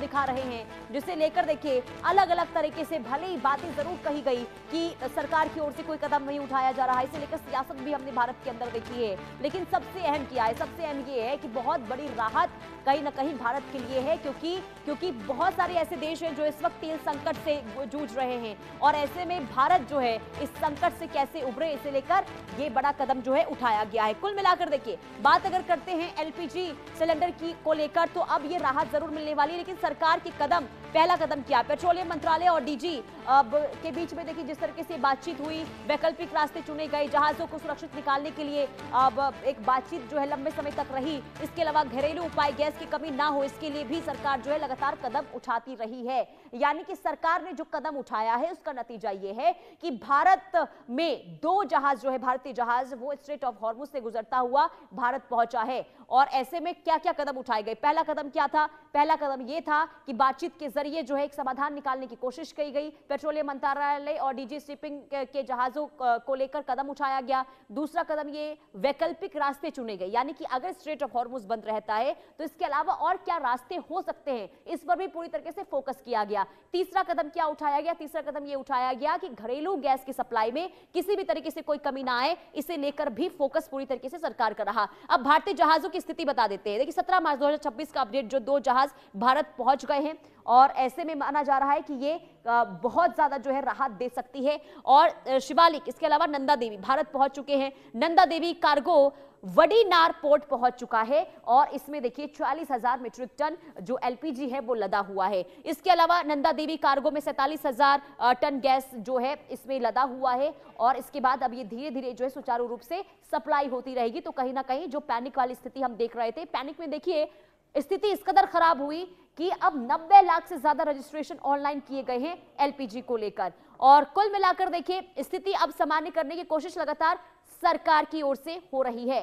दिखा रहे हैं, जिसे लेकर देखिए अलग अलग तरीके से भले ही बातें जरूर कही गई कि सरकार की ओर से कोई कदम नहीं उठाया जा रहा है, इसे लेकर सियासत भी हमने भारत के अंदर देखी है। लेकिन सबसे अहम क्या है, सबसे अहम ये है कि बहुत बड़ी राहत कहीं ना कहीं भारत के लिए है, क्योंकि बहुत सारे ऐसे देश हैं जो इस वक्त तेल संकट से जूझ रहे हैं, और ऐसे में भारत जो है इस संकट से कैसे उभरे, इसे लेकर ये बड़ा कदम जो है उठाया गया है। कुल मिलाकर देखिए, बात अगर करते हैं एलपीजी सिलेंडर की को लेकर, तो अब ये राहत जरूर मिलने वाली है, लेकिन सरकार की कदम, पहला कदम क्या, पेट्रोलियम मंत्रालय और डीजी के बीच में देखिए जिस तरीके से बातचीत हुई, वैकल्पिक रास्ते चुने गए, जहाजों को सुरक्षित निकालने के लिए अब एक बातचीत जो है लंबे समय तक रही। इसके अलावा घरेलू उपाय, गैस की कमी ना हो, इसके लिए भी सरकार जो है लगातार कदम उठाती रही है। यानी कि सरकार ने जो कदम उठाया है उसका नतीजा ये है कि भारत में 2 जहाज जो है, भारतीय जहाज, वो स्ट्रेट ऑफ हॉर्मुज से गुजरता हुआ भारत पहुंचा है। और ऐसे में क्या क्या कदम उठाए गए, पहला कदम क्या था, पहला कदम यह था कि बातचीत के जरिए जो है एक समाधान निकालने की कोशिश की गई, पेट्रोलियम मंत्रालय और डीजी शिपिंग के जहाजों को लेकर कदम उठाया गया। दूसरा कदम ये, वैकल्पिक रास्ते चुने गए, यानी कि अगर स्ट्रेट ऑफ हॉर्मुज बंद रहता है तो इसके अलावा और क्या रास्ते हो सकते हैं, इस पर भी पूरी तरीके से फोकस किया गया। तीसरा कदम क्या उठाया गया, तीसरा कदम ये उठाया गया कि घरेलू गैस की सप्लाई में किसी भी तरीके से कोई कमी ना आए, इसे लेकर भी फोकस पूरी तरीके से सरकार का रहा। अब भारतीय जहाजों की स्थिति बता देते हैं। देखिए 17 मार्च 2026 का अपडेट, जो 2 जहाज भारत पहुंच गए हैं, और ऐसे में माना जा रहा है कि ये बहुत ज्यादा जो है राहत दे सकती है। और शिवालिक, इसके अलावा नंदा देवी भारत पहुंच चुके हैं। नंदा देवी कार्गो वडीनार पोर्ट पहुंच चुका है, और इसमें देखिए 44,000 मीट्रिक टन जो एलपीजी है वो लदा हुआ है। इसके अलावा नंदा देवी कार्गो में 47,000 टन गैस जो है इसमें लदा हुआ है, और इसके बाद अब ये धीरे धीरे जो है सुचारू रूप से सप्लाई होती रहेगी। तो कहीं ना कहीं जो पैनिक वाली स्थिति हम देख रहे थे, पैनिक में देखिए स्थिति इस कदर खराब हुई कि अब 90 लाख से ज्यादा रजिस्ट्रेशन ऑनलाइन किए गए हैं एलपीजी को लेकर। और कुल मिलाकर देखिए स्थिति अब सामान्य करने की कोशिश लगातार सरकार की ओर से हो रही है।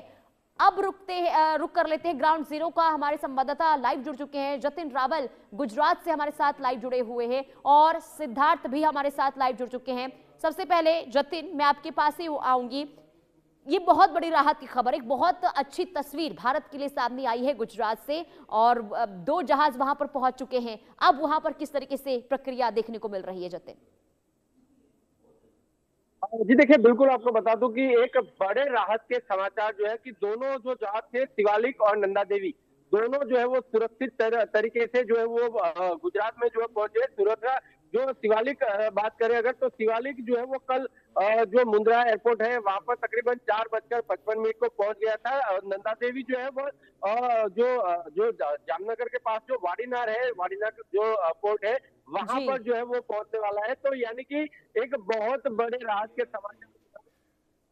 अब रुक कर लेते हैं ग्राउंड जीरो का। हमारे संवाददाता लाइव जुड़ चुके हैं, जतिन रावल गुजरात से हमारे साथ लाइव जुड़े हुए हैं, और सिद्धार्थ भी हमारे साथ लाइव जुड़ चुके हैं। सबसे पहले जतिन, मैं आपके पास ही आऊंगी। ये बहुत बड़ी राहत की खबर, एक बहुत अच्छी तस्वीर भारत के लिए सामने आई है गुजरात से, और 2 जहाज वहां पर पहुंच चुके हैं। अब वहां पर किस तरीके से प्रक्रिया देखने को मिल रही है जतिन? जी देखिए, बिल्कुल आपको बता दूं कि एक बड़े राहत के समाचार जो है कि दोनों जो जहाज थे, शिवालिक और नंदा देवी, दोनों जो है वो सुरक्षित तरीके से जो है वो गुजरात में जो है पहुंचे। सुरक्षा जो शिवालिक बात करें अगर, तो शिवालिक जो है वो कल जो मुंद्रा एयरपोर्ट है वहां पर तकरीबन 4:55 को पहुंच गया था। और नंदा देवी जो है वो जो जामनगर के पास जो वाडीनार है, वाडीनार जो पोर्ट है, वहां पर जो है वो पहुंचने वाला है। तो यानी कि एक बहुत बड़े राहत के समाचार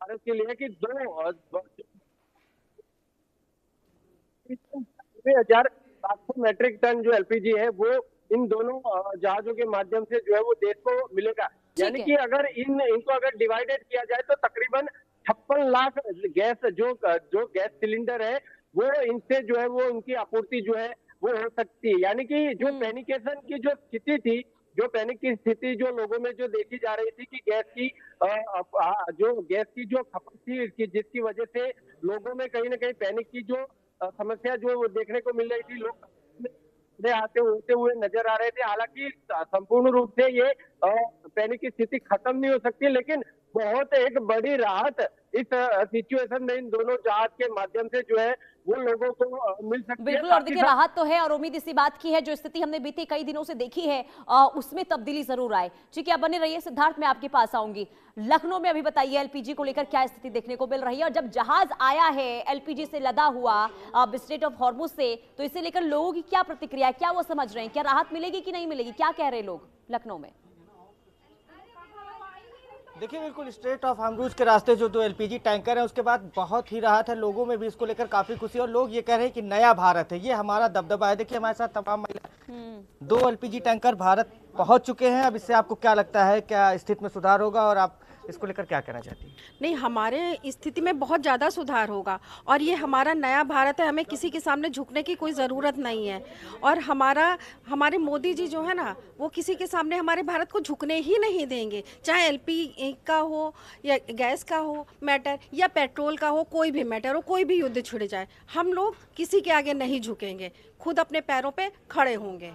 भारत के लिए कि 2,700 मेट्रिक टन जो एलपीजी है वो इन दोनों जहाजों के माध्यम से जो है वो देश को मिलेगा। यानी कि अगर इनको अगर डिवाइडेड किया जाए तो तकरीबन 56 लाख गैस जो गैस सिलेंडर है वो इनसे जो है वो उनकी आपूर्ति जो है वो हो सकती है। यानी कि जो पैनिकेशन की जो स्थिति थी, जो पैनिक की स्थिति जो लोगों में जो देखी जा रही थी कि गैस की जो खपत थी, जिसकी वजह से लोगों में कहीं ना कहीं पैनिक की जो समस्या जो देखने को मिल रही थी, लोग आते होते हुए नजर आ रहे थे। हालांकि संपूर्ण रूप से ये पैनिक की स्थिति खत्म नहीं हो सकती, लेकिन बहुत एक बड़ी राहत इस सिचुएशन में इन दोनों जहाज के माध्यम से जो है वो लोगों को मिल सकती है। बिल्कुल, और देखिए राहत तो है, और उम्मीद इसी बात की है जो स्थिति हमने बीते कई दिनों से देखी है उसमें तब्दीली जरूर आए। ठीक है, आप बने रहिए। सिद्धार्थ, मैं आपके पास आऊंगी। लखनऊ में अभी बताइए एलपीजी को लेकर क्या स्थिति देखने को मिल रही है, और जब जहाज आया है एलपीजी से लदा हुआ स्ट्रेट ऑफ हॉर्मुज से, तो इसे लेकर लोगों की क्या प्रतिक्रिया है, क्या वो समझ रहे हैं, क्या राहत मिलेगी कि नहीं मिलेगी, क्या कह रहे हैं लोग लखनऊ में? देखिए, बिल्कुल स्ट्रेट ऑफ हॉर्मुज के रास्ते जो 2 एलपीजी टैंकर हैं उसके बाद बहुत ही राहत है, लोगों में भी इसको लेकर काफी खुशी, और लोग ये कह रहे हैं कि नया भारत है, ये हमारा दबदबा है। देखिए हमारे साथ तमाम महिला 2 एलपीजी टैंकर भारत पहुंच चुके हैं। अब इससे आपको क्या लगता है, क्या स्थिति में सुधार होगा, और आप इसको लेकर क्या कहना चाहती हैं? नहीं, हमारे स्थिति में बहुत ज़्यादा सुधार होगा, और ये हमारा नया भारत है, हमें किसी के सामने झुकने की कोई ज़रूरत नहीं है। और हमारे मोदी जी जो है ना, वो किसी के सामने हमारे भारत को झुकने ही नहीं देंगे, चाहे एलपी का हो या गैस का हो मैटर, या पेट्रोल का हो, कोई भी मैटर हो, कोई भी युद्ध छिड़ जाए, हम लोग किसी के आगे नहीं झुकेंगे, खुद अपने पैरों पर खड़े होंगे।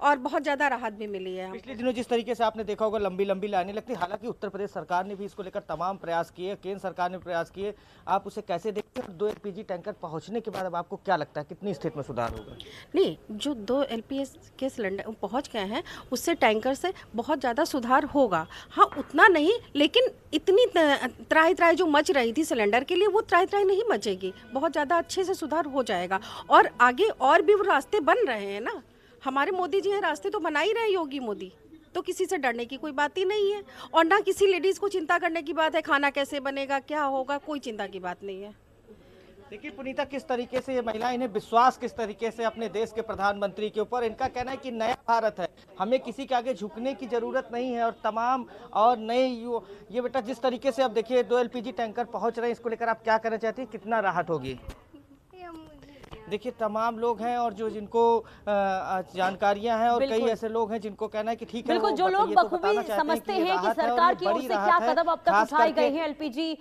और बहुत ज़्यादा राहत भी मिली है। पिछले दिनों जिस तरीके से आपने देखा होगा लंबी लंबी लाइनें लगती, हालांकि उत्तर प्रदेश सरकार ने भी इसको लेकर तमाम प्रयास किए, केंद्र सरकार ने प्रयास किए, आप उसे कैसे देखते हैं? और 2 LPG टैंकर पहुंचने के बाद अब आपको क्या लगता है कितनी स्थिति में सुधार होगा? नहीं, जो 2 LPG के सिलेंडर पहुंच गए हैं उससे टैंकर से बहुत ज़्यादा सुधार होगा। हाँ, उतना नहीं, लेकिन इतनी त्राही त्राही जो मच रही थी सिलेंडर के लिए वो त्राही त्राही नहीं मचेगी, बहुत ज़्यादा अच्छे से सुधार हो जाएगा। और आगे और भी वो रास्ते बन रहे हैं ना, हमारे मोदी जी हैं, रास्ते तो बना ही रहे योगी मोदी, तो किसी से डरने की कोई बात ही नहीं है। और ना किसी लेडीज़ को चिंता करने की बात है, खाना कैसे बनेगा, क्या होगा, कोई चिंता की बात नहीं है। देखिए पुनीता, किस तरीके से ये महिला, इन्हें विश्वास किस तरीके से अपने देश के प्रधानमंत्री के ऊपर, इनका कहना है कि नया भारत है, हमें किसी के आगे झुकने की जरूरत नहीं है। और तमाम और नए ये बेटा जिस तरीके से अब देखिए 2 LPG टैंकर पहुंच रहे हैं, इसको लेकर आप क्या कहना चाहती हैं, कितना राहत होगी? देखिए तमाम लोग हैं और जो जिनको जानकारियां हैं और कई ऐसे लोग हैं जिनको कहना है कि ठीक है, बिल्कुल, जो लोग बखूबी समझते हैं कि सरकार की ओर से क्या कदम अब तक उठाए गए हैं LPG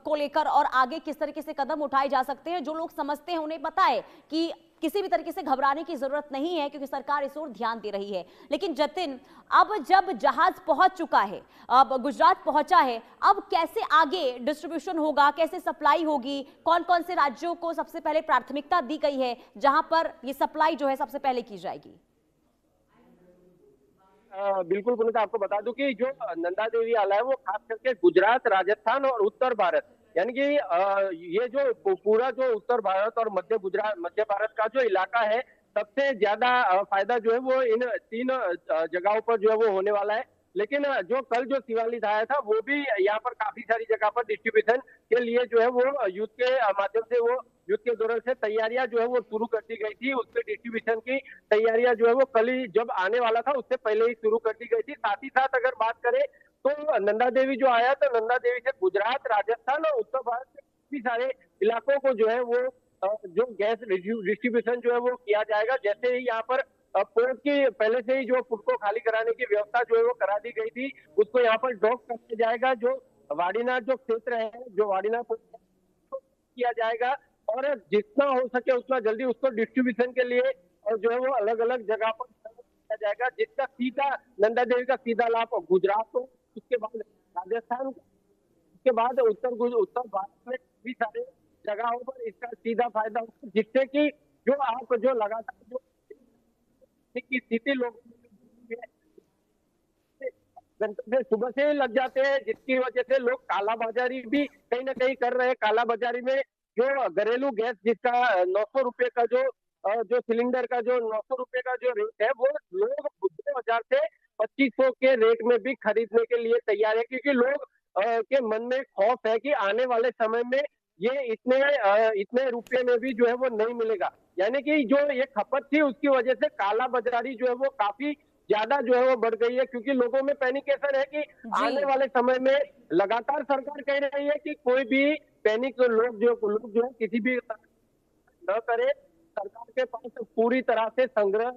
को लेकर और आगे किस तरीके से कदम उठाए जा सकते हैं, जो लोग समझते हैं उन्हें पता है कि किसी भी तरीके से घबराने की जरूरत नहीं है क्योंकि सरकार इस ओर ध्यान दे रही है। लेकिन जतिन, अब जब जहाज पहुंच चुका है, अब गुजरात पहुंचा है, अब कैसे आगे डिस्ट्रीब्यूशन होगा, कैसे सप्लाई होगी, कौन कौन से राज्यों को सबसे पहले प्राथमिकता दी गई है जहां पर ये सप्लाई जो है सबसे पहले की जाएगी? बिल्कुल पुनीता, आपको बता दूं कि जो नंदा देवी आला है वो खास करके गुजरात, राजस्थान और उत्तर भारत, यानी कि ये जो पूरा जो उत्तर भारत और मध्य भारत का जो इलाका है, सबसे ज्यादा फायदा जो है वो इन 3 जगहों पर जो है वो होने वाला है। लेकिन जो कल जो शिवालिक आया था वो भी यहाँ पर काफी सारी जगह पर डिस्ट्रीब्यूशन के लिए जो है वो युद्ध के माध्यम से, वो युद्ध के दौरान से तैयारियां जो है वो शुरू कर दी गई थी। उसके डिस्ट्रीब्यूशन की तैयारियां जो है वो कल ही जब आने वाला था उससे पहले ही शुरू कर दी गई थी। साथ ही साथ अगर बात करें तो नंदा देवी जो आया, तो नंदा देवी से गुजरात, राजस्थान और उत्तर भारत के काफी सारे इलाकों को जो है वो जो गैस डिस्ट्रीब्यूशन जो है वो किया जाएगा। जैसे ही यहाँ पर पोर्ट की पहले से ही जो पुल को खाली कराने की व्यवस्था जो है वो करा दी गई थी, उसको यहाँ पर डॉक करने जाएगा। जो वाडीनाथ जो क्षेत्र है, जो वाडीनाथ किया जाएगा और जितना हो सके उतना जल्दी उसको डिस्ट्रीब्यूशन के लिए और जो है वो अलग अलग जगह पर किया जाएगा, जिसका सीधा नंदा देवी का सीधा लाभ गुजरात को, उसके बाद राजस्थान, उसके बाद उत्तर भारत में भी सारे जगहों पर इसका सीधा फायदा होगा, जिससे कि जो आप जो लगातार जो की स्थिति लोगों से सुबह से लग जाते हैं, जिसकी वजह से लोग कालाबाजारी भी कहीं ना कहीं कर रहे हैं। कालाबाजारी में जो घरेलू गैस जिसका 900 रुपए का जो सिलेंडर का जो 900 रुपए का जो रेट है, वो लोग 2000 से 2500 के रेट में भी खरीदने के लिए तैयार है, क्योंकि लोग के मन में खौफ है कि आने वाले समय में ये इतने रुपए में भी जो है वो नहीं मिलेगा। यानी कि जो ये खपत थी उसकी वजह से काला बाजारी जो है वो काफी ज्यादा जो है वो बढ़ गई है, क्योंकि लोगों में पैनिक ऐसा है कि आने वाले समय में लगातार सरकार कह रही है कि कोई भी पैनिक लोग जो है किसी भी न करे। सरकार के पास पूरी तरह से संग्रह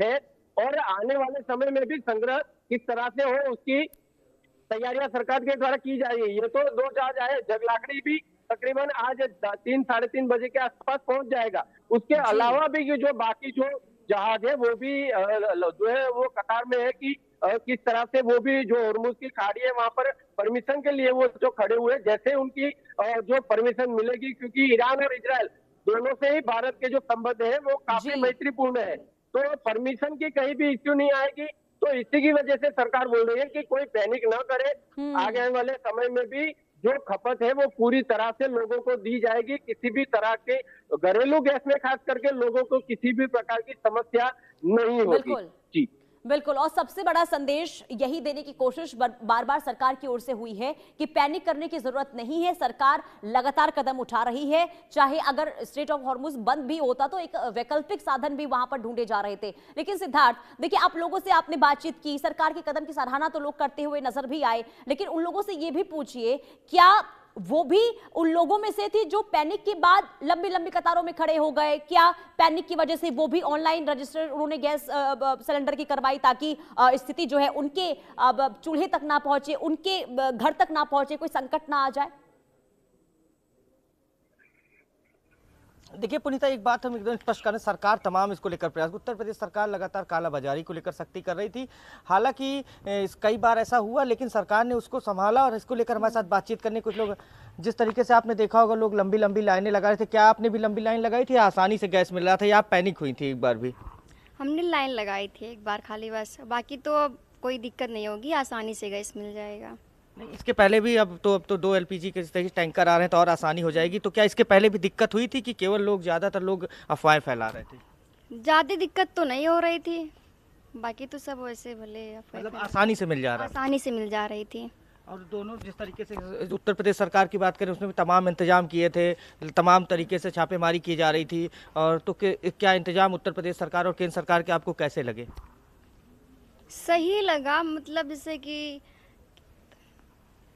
है और आने वाले समय में भी संग्रह किस तरह से हो उसकी तैयारियां सरकार के द्वारा की जा रही है। ये तो 2 जहाज आए, जगलाकड़ी भी तकरीबन आज 3 साढ़े 3 बजे के आसपास पहुंच जाएगा। उसके अलावा भी जो बाकी जो जहाज है वो भी जो है वो कतार में है कि किस तरह से वो भी जो होर्मुज की खाड़ी है वहां पर परमिशन के लिए वो जो खड़े हुए, जैसे उनकी जो परमिशन मिलेगी, क्योंकि ईरान और इजराइल दोनों से ही भारत के जो संबंध है वो काफी मैत्रीपूर्ण है, तो परमिशन की कहीं भी इश्यू नहीं आएगी। तो इसी की वजह से सरकार बोल रही है कि कोई पैनिक ना करे, आगे वाले समय में भी जो खपत है वो पूरी तरह से लोगों को दी जाएगी। किसी भी तरह के घरेलू गैस में खास करके लोगों को किसी भी प्रकार की समस्या नहीं होगी। जी बिल्कुल, और सबसे बड़ा संदेश यही देने की कोशिश बार बार सरकार की ओर से हुई है कि पैनिक करने की जरूरत नहीं है, सरकार लगातार कदम उठा रही है। चाहे अगर स्ट्रेट ऑफ हॉर्मुज बंद भी होता तो एक वैकल्पिक साधन भी वहां पर ढूंढे जा रहे थे। लेकिन सिद्धार्थ, देखिए, आप लोगों से आपने बातचीत की, सरकार के कदम की सराहना तो लोग करते हुए नजर भी आए, लेकिन उन लोगों से ये भी पूछिए, क्या वो भी उन लोगों में से थी जो पैनिक के बाद लंबी लंबी कतारों में खड़े हो गए? क्या पैनिक की वजह से वो भी ऑनलाइन रजिस्टर उन्होंने गैस सिलेंडर की करवाई ताकि स्थिति जो है उनके चूल्हे तक ना पहुंचे, उनके घर तक ना पहुंचे, कोई संकट ना आ जाए? देखिए पुनीता, एक बात हम एकदम स्पष्ट करें, सरकार तमाम इसको लेकर प्रयास, उत्तर प्रदेश सरकार लगातार कालाबाजारी को लेकर सख्ती कर रही थी। हालांकि कई बार ऐसा हुआ, लेकिन सरकार ने उसको संभाला और इसको लेकर हमारे साथ बातचीत करने कुछ लोग, जिस तरीके से आपने देखा होगा लोग लंबी लंबी लाइनें लगा रहे थे, क्या आपने भी लंबी लाइन लगाई थी, आसानी से गैस मिल रहा था, या आप पैनिक हुई थी एक बार भी? हमने लाइन लगाई थी एक बार खाली, बस बाकी तो कोई दिक्कत नहीं होगी, आसानी से गैस मिल जाएगा। नहीं, इसके पहले भी अब तो 2 एलपीजी के टैंकर आ रहे हैं तो और आसानी हो जाएगी। तो क्या इसके पहले भी दिक्कत हुई थी कि केवल लोग, ज़्यादातर लोग अफवाहें फैला रहे थे? ज़्यादा दिक्कत तो नहीं हो रही थी, बाकी तो सब वैसे भले मतलब आसानी से मिल जा रहा है। आसानी से मिल जा रही थी। और दोनों जिस तरीके से उत्तर प्रदेश सरकार की बात करें, उसने भी तमाम इंतजाम किए थे, तमाम तरीके से छापेमारी की जा रही थी, और तो क्या इंतजाम उत्तर प्रदेश सरकार और केंद्र सरकार के आपको कैसे लगे? सही लगा, मतलब जैसे कि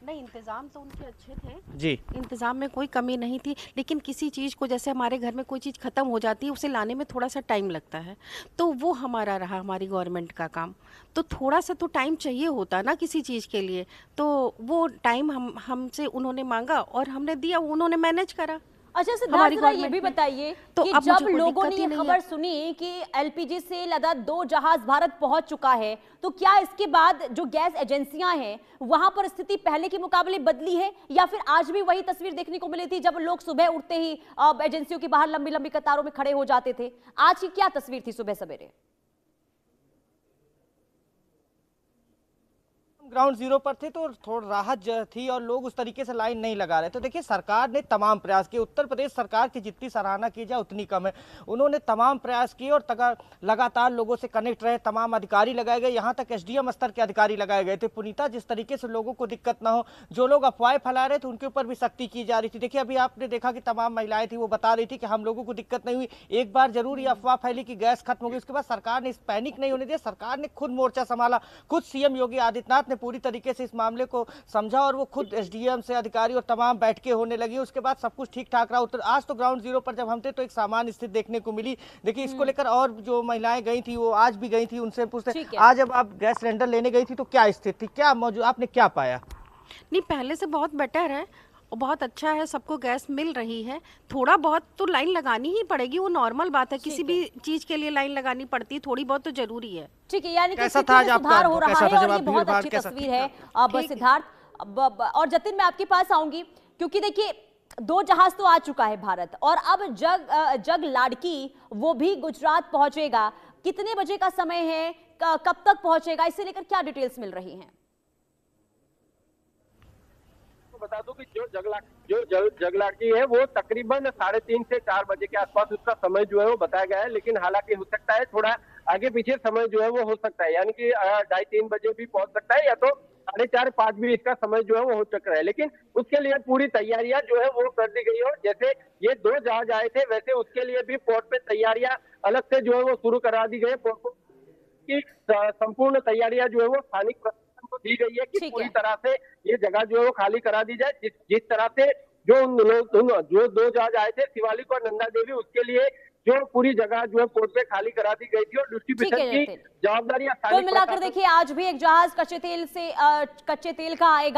नहीं, इंतजाम तो उनके अच्छे थे जी, इंतजाम में कोई कमी नहीं थी, लेकिन किसी चीज़ को, जैसे हमारे घर में कोई चीज़ ख़त्म हो जाती है, उसे लाने में थोड़ा सा टाइम लगता है, तो वो हमारा रहा, हमारी गवर्नमेंट का काम। तो थोड़ा सा तो टाइम चाहिए होता ना किसी चीज़ के लिए, तो वो टाइम हमसे उन्होंने मांगा और हमने दिया, उन्होंने मैनेज करा। अच्छा सिद्धार्थ, हमारी जरा ये गवर्नमेंट भी में। बताइए तो कि अब जब मुझे कोई लोगों ने दिक्कत ही ये नहीं खबर है। सुनी कि एलपीजी से लदा 2 जहाज भारत पहुंच चुका है, तो क्या इसके बाद जो गैस एजेंसियां हैं वहां पर स्थिति पहले के मुकाबले बदली है, या फिर आज भी वही तस्वीर देखने को मिली थी जब लोग सुबह उठते ही एजेंसियों के बाहर लंबी लंबी कतारों में खड़े हो जाते थे? आज की क्या तस्वीर थी सुबह सवेरे? ग्राउंड जीरो पर थे तो थोड़ा राहत थी और लोग उस तरीके से लाइन नहीं लगा रहे। तो देखिए, सरकार ने तमाम प्रयास किए, उत्तर प्रदेश सरकार की जितनी सराहना की जाए उतनी कम है। उन्होंने तमाम प्रयास किए और लगातार लोगों से कनेक्ट रहे, तमाम अधिकारी लगाए गए, यहाँ तक एसडीएम स्तर के अधिकारी लगाए गए थे। पुनीता, जिस तरीके से लोगों को दिक्कत ना हो, जो लोग अफवाहें फैला रहे थे उनके ऊपर भी सख्ती की जा रही थी। देखिए, अभी आपने देखा कि तमाम महिलाएं थी, वो बता रही थी कि हम लोगों को दिक्कत नहीं हुई। एक बार जरूर ये अफवाह फैली कि गैस खत्म हो गई, उसके बाद सरकार ने इस पैनिक नहीं होने दिया, सरकार ने खुद मोर्चा संभाला, खुद सीएम योगी आदित्यनाथ ने पूरी तरीके से इस मामले को समझा और वो खुद एसडीएम से अधिकारी और तमाम बैठकें होने लगी। उसके बाद सब कुछ ठीक ठाक रहा। आज तो ग्राउंड जीरो पर जब हम थे तो एक सामान्य स्थिति देखने को मिली। देखिए, इसको लेकर और जो महिलाएं गई थी वो आज भी गई थी, उनसे पूछते आज जब आप गैस सिलेंडर लेने गई थी तो क्या स्थिति थी, क्या मौजूद, आपने क्या पाया? नहीं, पहले से बहुत बेटर है और बहुत अच्छा है, सबको गैस मिल रही है। थोड़ा बहुत तो लाइन लगानी ही पड़ेगी, वो नॉर्मल बात है, किसी भी चीज के लिए लाइन लगानी पड़ती है, थोड़ी बहुत तो जरूरी है। ठीक है, यानी कि कैसा स्थिति था में आज आपका सुधार हो अनुभव? रहा कैसा है था और जब ये आप बहुत भीड़-भाड़ अच्छी कैसा तस्वीर ठीक है। था? अब सिद्धार्थ और जतिन, मैं आपके पास आऊंगी, क्योंकि देखिए 2 जहाज तो आ चुका है भारत, और अब जग लाड़की वो भी गुजरात पहुंचेगा। कितने बजे का समय है, कब तक पहुंचेगा, इसे लेकर क्या डिटेल्स मिल रही हैं? बता दूं कि जो जगलाटी है वो तकरीबन 3:30 से 4 बजे के आसपास उसका समय जो है वो बताया गया है, लेकिन हालांकि हो सकता है थोड़ा आगे पीछे समय जो है वो हो सकता है, यानी कि 2:30-3 बजे भी पहुंच सकता है, या तो 4:30-5 भी इसका समय जो है वो हो सकता है। लेकिन उसके लिए पूरी तैयारियां जो है वो कर दी गई है। जैसे ये 2 जहाज आए थे, वैसे उसके लिए भी पोर्ट पे तैयारियां अलग से जो है वो शुरू करा दी गई है। पोर्ट की संपूर्ण तैयारियां जो है वो स्थानिक प्रशासन को दी गई है कि पूरी तरह से ये जगह जो है वो खाली करा दी जाए। जिस तरह से जो 2 जहाज आए थे, शिवालिक और नंदा देवी, उसके लिए जो पूरी जगह जो है पोर्ट पे खाली करा दी गई थी और डिस्ट्रीब्यूशन की जवाबदारी कुल मिलाकर देखिए, आज भी एक जहाज कच्चे तेल का आएगा।